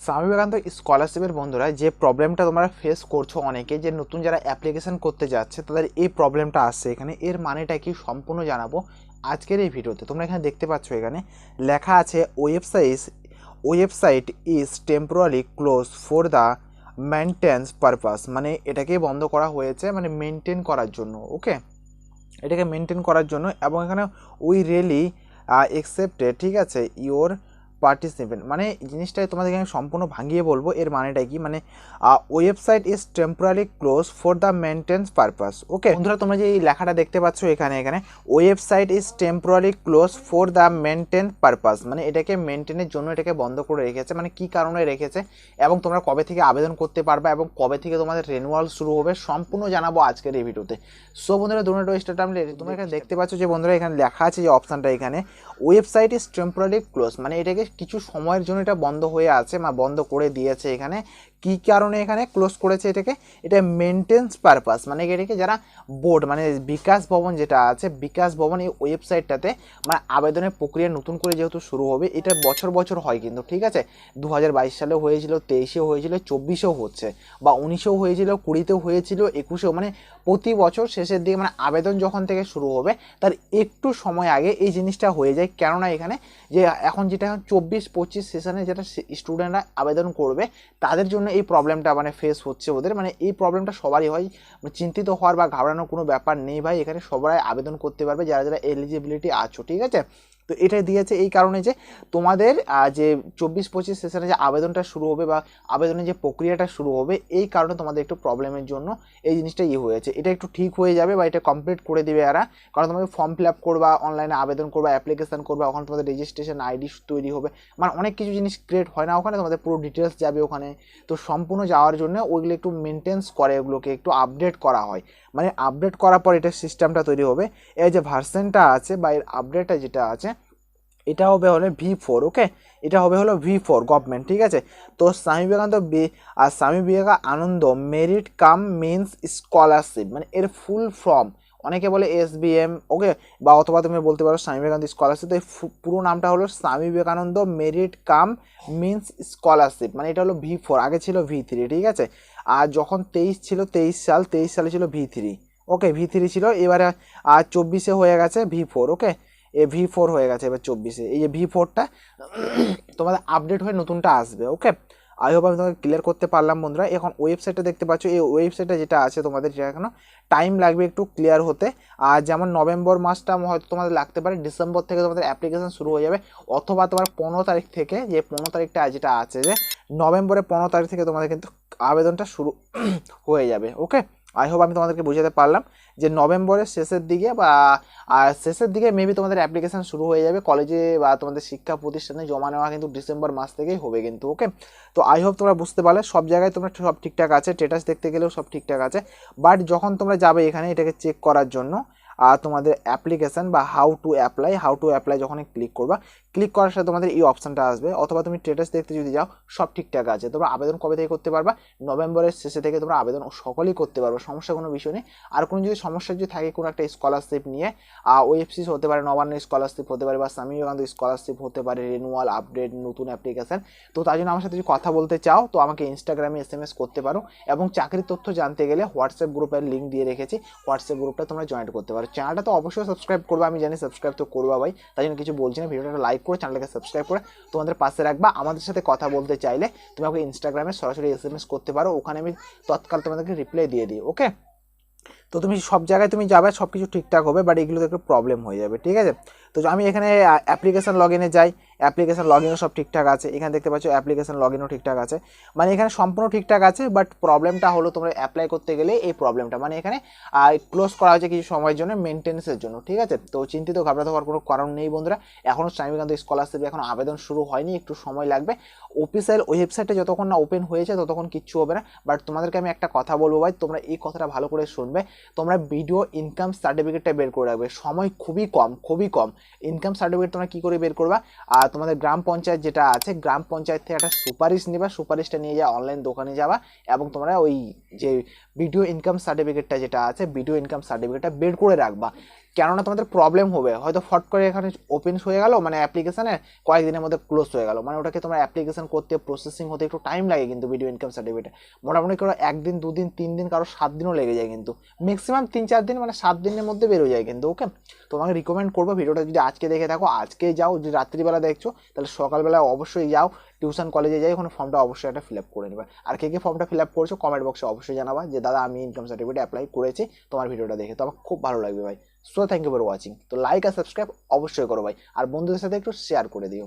স্বামী বিবেকানন্দ স্কলারশিপের বন্ধুরা যে প্রবলেমটা তোমরা ফেস করছো অনেকে, যে নতুন যারা অ্যাপ্লিকেশন করতে যাচ্ছে তাদের এই প্রবলেমটা আসছে। এখানে এর মানেটা কি সম্পূর্ণ জানাবো আজকের এই ভিডিওতে। তোমরা এখানে দেখতে পাচ্ছ, এখানে লেখা আছে website is temporary close for the maintenance purpose, মানে এটাকে বন্ধ করা হয়েছে মানে মেনটেন করার জন্য। ওকে, এটাকে মেনটেন করার জন্য। এবং এখানে উই রিয়েলি অ্যাকসেপ্টেড, ঠিক আছে, ইওর পার্টিসিপেন্ট, মানে জিনিসটাই তোমাদের এখানে সম্পূর্ণ ভাঙিয়ে বলবো এর মানেটা কি। মানে website is temporary close for the maintenance purpose. Okay বন্ধুরা, তোমরা যে এই লেখাটা দেখতে পাচ্ছ এখানে website is temporary close for the maintain purpose, মানে এটাকে মেনটেনের জন্য এটাকে বন্ধ করে রেখেছে, মানে কি কারণে রেখেছে এবং তোমরা কবে থেকে আবেদন করতে পারবে এবং কবে থেকে তোমাদের রিনিউয়াল শুরু হবে সম্পূর্ণ জানাবো আজকের এই ভিডিওতে। সো বন্ধুরা, দুটো স্টার্ট আমি তোমরা এখানে দেখতে পাচ্ছ যে বন্ধুরা এখানে লেখা আছে যে অপশানটা এখানে ওয়েবসাইট ইজ টেম্পোরারি ক্লোজ, মানে এটাকে কিছু সময়ের জন্য এটা বন্ধ হয়ে আছে বা বন্ধ করে দিয়েছে। এখানে কি কারণে এখানে ক্লোজ করেছে এটাকে, এটা মেনটেন্স পারপাস, মানে এটাকে যারা বোর্ড মানে বিকাশ ভবন যেটা আছে, বিকাশ ভবন এই ওয়েবসাইটটাতে মানে আবেদনের প্রক্রিয়া নতুন করে যেহেতু শুরু হবে, এটা বছর বছর হয় কিন্তু, ঠিক আছে। 2022 সালেও হয়েছিল, 23-এও হয়েছিল, 24-এও হচ্ছে, বা 19-এও হয়েছিল, 20-তেও হয়েছিল, 21-এও, মানে প্রতি বছর শেষের দিকে মানে আবেদন যখন থেকে শুরু হবে তার একটু সময় আগে এই জিনিসটা হয়ে যায়। কেননা এখানে যে এখন যেটা 24-25 সেশনে যেটা স্টুডেন্টরা আবেদন করবে তাদের জন্য এই প্রবলেমটা মানে ফেস হচ্ছে ওদের, মানে এই প্রবলেমটা সবারই হয়। চিন্তিত হওয়ার বা ঘাবড়ানোর কোনো ব্যাপার নেই ভাই, এখানে সবাই আবেদন করতে পারবে যারা যারা এলিজিবিলিটি আছো, ঠিক আছে। তো এটা দিয়েছে এই কারণে যে তোমাদের যে 24-25 সেশনে যে আবেদনটা শুরু হবে বা আবেদনের যে প্রক্রিয়াটা শুরু হবে, এই কারণে তোমাদের একটু প্রবলেমের জন্য এই জিনিসটা হয়েছে। এটা একটু ঠিক হয়ে যাবে বা এটা কমপ্লিট করে দিবে এরা, কারণ তোমাদের ফর্ম ফিল আপ করবা, অনলাইনে আবেদন করবা, অ্যাপ্লিকেশন করবা, ওখানে তোমাদের রেজিস্ট্রেশন আইডি তৈরি হবে, মানে অনেক কিছু জিনিস ক্রিয়েট হয় না ওখানে, তোমাদের পুরো ডিটেলস যাবে ওখানে। তো সম্পূর্ণ যাওয়ার জন্য ওইগুলো একটু মেনটেন্স করে, ওগুলোকে একটু আপডেট করা হয়, মানে আপডেট করার পর এটা সিস্টেমটা তৈরি হবে। এই যে ভার্সনটা আছে বা এর আপডেটটা যেটা আছে এটা হবে হলো V4। ওকে, এটা হবে হলো V4 গভর্নমেন্ট, ঠিক আছে। তো Swami Vivekananda merit cum means scholarship, মানে এর ফুল ফর্ম অনেকে বলে SBM, ওকে, বা অথবা তুমি বলতে পারো স্বামী বিবেকানন্দ স্কলারশিপ। তো পুরো নামটা হলো Swami Vivekananda merit cum means scholarship, মানে এটা হলো V4, আগে ছিল V3, ঠিক আছে। আর যখন 23 ছিল, 23 সালে ছিল V3। ওকে, V3 ছিল, এবারে 24-এ হয়ে গেছে V4। ওকে, V4 হয়ে গেছে এবার 24-এ, এই যে V4টা তোমাদের আপডেট হয়ে নতুনটা আসবে। ওকে, আই হোপ আমি তোমাকে ক্লিয়ার করতে পারলাম বন্ধুরা। এখন ওয়েবসাইটটা দেখতে পাচ্ছ, এই ওয়েবসাইটটা যেটা আছে তোমাদের, যেটা এখনো টাইম লাগবে একটু ক্লিয়ার হতে। আর যেমন নভেম্বর মাসটা হয়তো তোমাদের লাগতে পারে, ডিসেম্বর থেকে তোমাদের অ্যাপ্লিকেশন শুরু হয়ে যাবে, অথবা তোমার 15 তারিখ থেকে, যে 15 তারিখটা যেটা আছে যে নভেম্বরের 15 তারিখ থেকে তোমাদের কিন্তু আবেদনটা শুরু হয়ে যাবে। ওকে, আই হোপ আমি তোমাদেরকে বোঝাতে পারলাম যে নভেম্বরের শেষের দিকে বা শেষের দিকে মেবি তোমাদের অ্যাপ্লিকেশন শুরু হয়ে যাবে কলেজে বা তোমাদের শিক্ষা প্রতিষ্ঠানে জমা নেওয়া কিন্তু ডিসেম্বর মাস থেকেই হবে কিন্তু। ওকে, তো আই হোপ তোমরা বুঝতে পারলে, সব জায়গায় তোমরা সব ঠিকঠাক আছে, স্ট্যাটাস দেখতে গেলেও সব ঠিকঠাক আছে, বাট যখন তোমরা যাবে এখানে এটাকে চেক করার জন্য তোমাদের অ্যাপ্লিকেশন বা হাউ টু অ্যাপ্লাই যখন ক্লিক করবা, ক্লিক করার সাথে তোমাদের এই অপশানটা আসবে, অথবা তুমি স্ট্যাটাস দেখতে যদি যাও সব ঠিকঠাক আছে। তোমরা আবেদন কবে থেকে করতে পারবা, নভেম্বরের শেষে থেকে তোমরা আবেদন সকলেই করতে পারবে, সমস্যা কোনো বিষয় নেই। আর কোনো যদি সমস্যা যদি থাকে কোনো একটা স্কলারশিপ নিয়ে, ওয়েবসিস হতে পারে, নবান্ন স্কলারশিপ হতে পারে, বা স্বামী বিবেকানন্দ স্কলারশিপ হতে পারে, রিনিউয়াল, আপডেট, নতুন অ্যাপ্লিকেশন, তো তার জন্য আমার সাথে যদি কথা বলতে চাও তো আমাকে ইনস্টাগ্রামে SMS করতে পারো। এবং চাকরির তথ্য জানতে গেলে হোয়াটসঅ্যাপ গ্রুপের লিঙ্ক দিয়ে রেখেছি, হোয়াটসঅ্যাপ গ্রুপটা তোমরা জয়েন করতে পারো। চ্যানেলটা তো অবশ্যই সাবস্ক্রাইব করবে, আমি জানি সাবস্ক্রাইব তো করবা ভাই, তাই জন্য কিছু বলছি না, ভিডিওটা লাইক করে চ্যানেলটাকে সাবস্ক্রাইব করে তোমাদের পাশে রাখবা। আমাদের সাথে কথা বলতে চাইলে তুমি আমাকে ইনস্টাগ্রামে সরাসরি SMS করতে পারো, ওখানে আমি তৎকাল তোমাদেরকে রিপ্লাই দিয়ে দিই। ওকে, তো তুমি সব জায়গায় তুমি যাবে, সব কিছু ঠিকঠাক হবে, বাট এগুলোতে একটু প্রবলেম হয়ে যাবে, ঠিক আছে। তো আমি এখানে অ্যাপ্লিকেশন লগ ইনে যাই, অ্যাপ্লিকেশন লগ ইনও সব ঠিকঠাক আছে, এখানে দেখতে পাচ্ছ অ্যাপ্লিকেশন লগ ইনও ঠিকঠাক আছে, মানে এখানে সম্পূর্ণ ঠিকঠাক আছে। বাট প্রবলেমটা হলো তোমরা অ্যাপ্লাই করতে গেলে এই প্রবলেমটা, মানে এখানে ক্লোজ করা হয়েছে কিছু সময়ের জন্য, মেনটেন্সের জন্য, ঠিক আছে। তো চিন্তিত ঘাবড়াতে হওয়ার কোনো কারণ নেই বন্ধুরা, এখনও স্বামী বিবেকানন্দ স্কলারশিপ এখন আবেদন শুরু হয়নি, একটু সময় লাগবে। অফিসিয়াল ওয়েবসাইটে যতক্ষণ না ওপেন হয়েছে ততক্ষণ কিচ্ছু হবে না। বাট তোমাদেরকে আমি একটা কথা বলবো ভাই, তোমরা এই কথাটা ভালো করে শুনবে, তোমরা ভিডিও ইনকাম সার্টিফিকেটটা বের করে রাখবে, সময় খুবই কম, খুবই কম। ইনকাম সার্টিফিকেট তোমরা কী করে বের করবা, আর তোমাদের গ্রাম পঞ্চায়েত যেটা আছে, গ্রাম পঞ্চায়েত থেকে একটা সুপারিশ নেবা, সুপারিশটা নিয়ে যা অনলাইন দোকানে যাবা এবং তোমরা ওই যে ভিডিও ইনকাম সার্টিফিকেটটা যেটা আছে, ভিডিও ইনকাম সার্টিফিকেটটা বের করে রাখবা। কেননা তোমাদের প্রবলেম হবে, হয়তো ফট করে এখানে ওপেন হয়ে গেল মানে অ্যাপ্লিকেশানে, কয়েকদিনের মধ্যে ক্লোজ হয়ে গেল, মানে ওটাকে তোমার অ্যাপ্লিকেশন করতে প্রসেসিং হতে একটু টাইম লাগে কিন্তু ভিডিও ইনকাম সার্টিফিকেটে। মোটামুটি কারো 1 দিন 2 দিন 3 দিন, কারো 7 দিনও লেগে যায়, কিন্তু ম্যাক্সিমাম 3-4 দিন, মানে 7 দিনের মধ্যে বেরোয় যায় কিন্তু। ওকে, তোমাকে রিকমেন্ড করবো ভিডিওটা যদি আজকে দেখে থাকো আজকেই যাও, যদি রাত্রিবেলা দেখছো তাহলে সকালবেলা অবশ্যই যাও, টিউশন কলেজে যাই, ওখানে ফর্মটা অবশ্যই একটা ফিল আপ করে নেবে। আর কে কে ফর্মটা ফিল আপ করছো কমেন্ট বক্সে অবশ্যই জানাবা যে দাদা আমি ইনকাম সার্টিফিকেট অ্যাপ্লাই করেছি, তোমার ভিডিওটা দেখে তো আমার খুব ভালো লাগবে ভাই। So thank you for watching. তো লাইক আর সাবস্ক্রাইব অবশ্যই করো ভাই, আর বন্ধুদের সাথে একটু শেয়ার করে দিও।